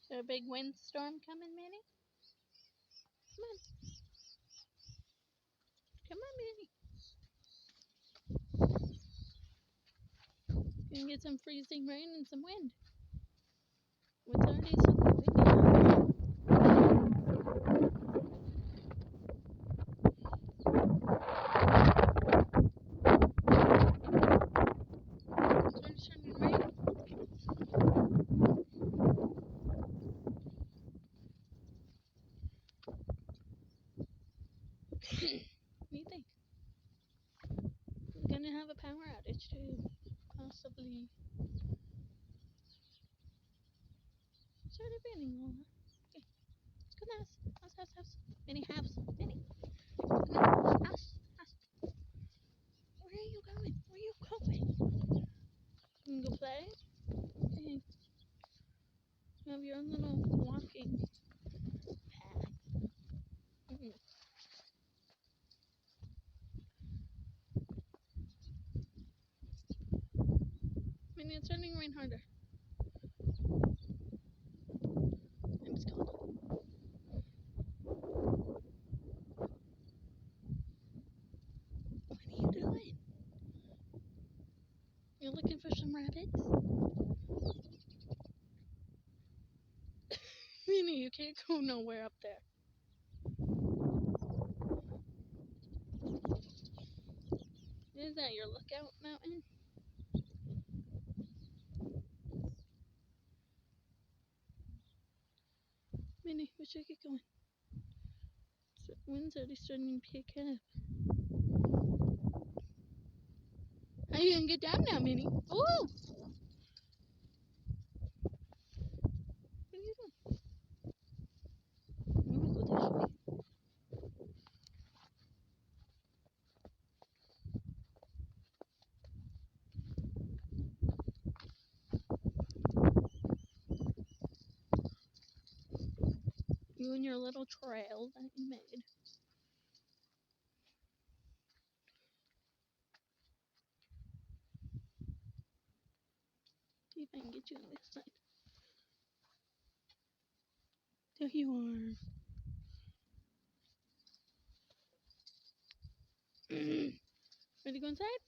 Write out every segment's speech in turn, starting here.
Is there a big windstorm coming, Minnie? Come on. Come on, Minnie. Gonna get some freezing rain and some wind. It's already somewhat windy. It's already starting to rain. What do you think? We're gonna have a power outage too, possibly. It's already raining, Lola. Okay, let's go to the house. Minnie, house. Minnie. No, house. Where are you going? Where are you going? You can go play? Okay. You have your own little walking path. Minnie, it's starting to rain harder. I'm just going. What are you doing? You're looking for some rabbits? Minnie, you can't go nowhere up there. Is that your lookout mountain? Minnie, where should I get going? The wind's already starting to pick up. How are you gonna get down now, Minnie? Oh! What are you doing? I'm gonna go this way. You and your little trail that you made. See if I can get you on this side. There you are. Ready to go inside?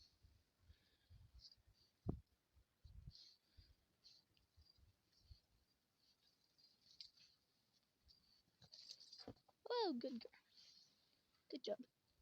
Oh, good girl. Good job.